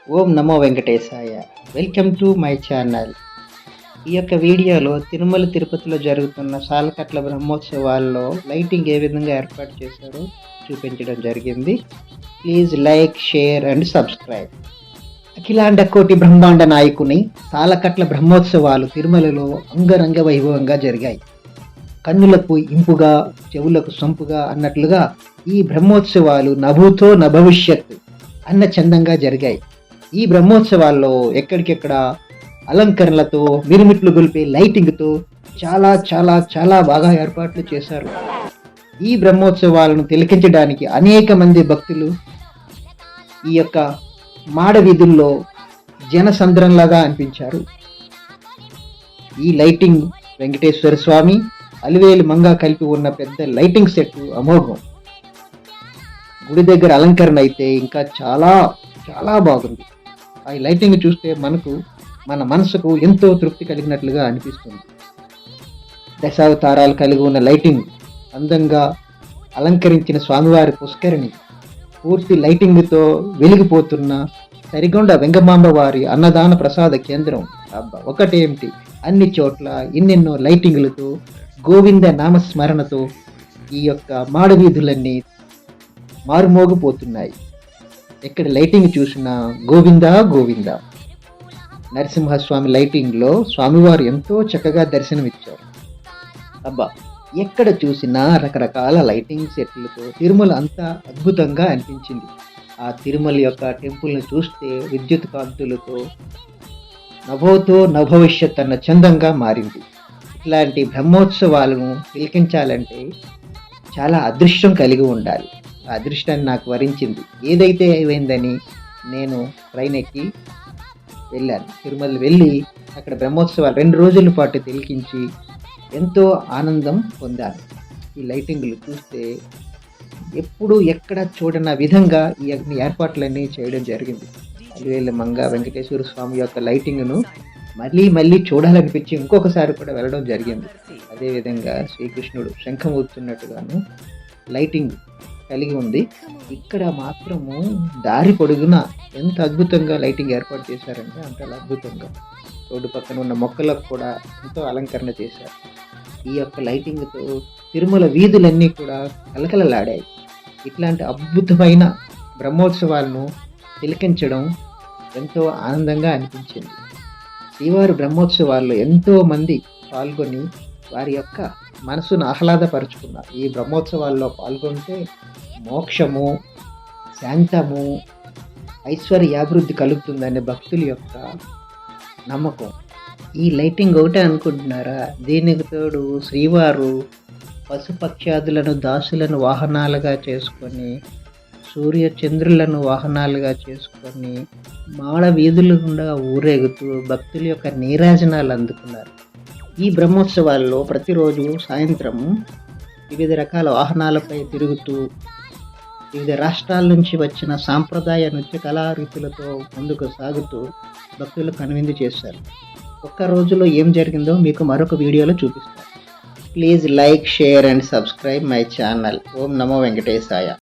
ఓం నమో వెంకటేశాయ. Welcome to my channel. ఈ యొక్క వీడియోలో తిరుమల తిరుపతిలో జరుగుతున్న సాలకట్ల బ్రహ్మోత్సవాల్లో లైటింగ్ ఏ విధంగా ఏర్పాటు చేశారో చూపించడం జరిగింది. Please like, share and subscribe. అఖిలాండ కోటి బ్రహ్మాండ నాయకుని సాలకట్ల బ్రహ్మోత్సవాలు తిరుమలలో అంగరంగ వైభవంగా జరిగాయి. కన్నులకు ఇంపుగా, చెవులకు సొంపుగా అన్నట్లుగా ఈ బ్రహ్మోత్సవాలు నభూతో నభవిష్యత్ అన్న చందంగా జరిగాయి. ఈ బ్రహ్మోత్సవాల్లో ఎక్కడికెక్కడ అలంకరణలతో, మిరుమిట్లు గొలిపే లైటింగ్తో చాలా చాలా చాలా బాగా ఏర్పాట్లు చేశారు. ఈ బ్రహ్మోత్సవాలను తిలకించడానికి అనేక మంది భక్తులు ఈ యొక్క మాడ వీధుల్లో జనసంద్రంలాగా అనిపించారు. ఈ లైటింగ్ వెంకటేశ్వర స్వామి, అలివేలు మంగా కలిపి ఉన్న పెద్ద లైటింగ్ సెట్ అమోఘం. గుడి దగ్గర అలంకరణ అయితే ఇంకా చాలా చాలా బాగుంది. ఆ లైటింగ్ చూస్తే మన మనసుకు ఎంతో తృప్తి కలిగినట్లుగా అనిపిస్తుంది. దశావతారాలు కలిగి ఉన్న లైటింగ్, అందంగా అలంకరించిన స్వామివారి పుష్కరిణి, పూర్తి లైటింగ్తో వెలిగిపోతున్న సరిగొండ వెంగమాంబ వారి అన్నదాన ప్రసాద కేంద్రం. ఒకటేమిటి, అన్ని చోట్ల ఎన్నెన్నో లైటింగులతో, గోవింద నామస్మరణతో ఈ యొక్క మాడవీధులన్నీ మారుమోగిపోతున్నాయి. ఎక్కడ లైటింగ్ చూసినా గోవిందా గోవిందా. నరసింహస్వామి లైటింగ్లో స్వామివారు ఎంతో చక్కగా దర్శనమిచ్చారు. ఎక్కడ చూసినా రకరకాల లైటింగ్ సెట్లతో తిరుమల అంతా అద్భుతంగా అనిపించింది. ఆ తిరుమల యొక్క టెంపుల్ని చూస్తే విద్యుత్ కాంతులతో నభోతో నభవిష్యత్ అన్న చందంగా మారింది. ఇట్లాంటి బ్రహ్మోత్సవాలను తిలకించాలంటే చాలా అదృష్టం కలిగి ఉండాలి. ఆ అదృష్టాన్ని నాకు వరించింది. ఏదైతే ఏమైందని నేను ట్రైన్ ఎక్కి వెళ్ళాను. తిరుమల వెళ్ళి అక్కడ బ్రహ్మోత్సవాలు 2 రోజుల పాటు తిలకించి ఎంతో ఆనందం పొందాను. ఈ లైటింగ్లు చూస్తే ఎప్పుడు ఎక్కడ చూడని విధంగా ఈ ఏర్పాట్లన్నీ చేయడం జరిగింది. అలివేలు మంగ వెంకటేశ్వర స్వామి యొక్క లైటింగ్ను మళ్ళీ మళ్ళీ చూడాలనిపించి ఇంకొకసారి కూడా వెళ్ళడం జరిగింది. అదేవిధంగా శ్రీకృష్ణుడు శంఖం ఊదుతున్నట్టుగాను లైటింగ్ కలిగి ఉంది. ఇక్కడ మాత్రము దారి పొడుగున ఎంత అద్భుతంగా లైటింగ్ ఏర్పాటు చేశారంటే అంత అద్భుతంగా. రోడ్డు పక్కన ఉన్న మొక్కలకు కూడా ఎంతో అలంకరణ చేశారు. ఈ యొక్క లైటింగ్తో తిరుమల వీధులన్నీ కూడా కలకలలాడాయి. ఇట్లాంటి అద్భుతమైన బ్రహ్మోత్సవాలను తిలకించడం ఎంతో ఆనందంగా అనిపించింది. శ్రీవారి బ్రహ్మోత్సవాల్లో ఎంతో మంది పాల్గొని వారి యొక్క మనసును ఆహ్లాదపరుచుకున్నారు. ఈ బ్రహ్మోత్సవాల్లో పాల్గొంటే మోక్షము, శాంతము, ఐశ్వర్యాభివృద్ధి కలుగుతుందనే భక్తుల యొక్క నమ్మకం. ఈ లైటింగ్ ఒకటే అనుకుంటున్నారా? దీనికి తోడు శ్రీవారు పశుపక్ష్యాదులను, దాసులను వాహనాలుగా చేసుకొని, సూర్య చంద్రులను వాహనాలుగా చేసుకొని మాడ వీధుల గుండా ఊరేగుతూ భక్తుల యొక్క నీరాజనాలు అందుకున్నారు. ఈ బ్రహ్మోత్సవాల్లో ప్రతిరోజు సాయంత్రం వివిధ రకాల వాహనాలపై తిరుగుతూ వివిధ రాష్ట్రాల నుంచి వచ్చిన సాంప్రదాయ నృత్య కళారీతులతో ముందుకు సాగుతూ భక్తులకు కనువిందు చేశారు. ఒక్క రోజులో ఏం జరిగిందో మీకు మరొక వీడియోలో చూపిస్తాను. Please like, share and subscribe my channel. ఓం నమో వెంకటేశాయ.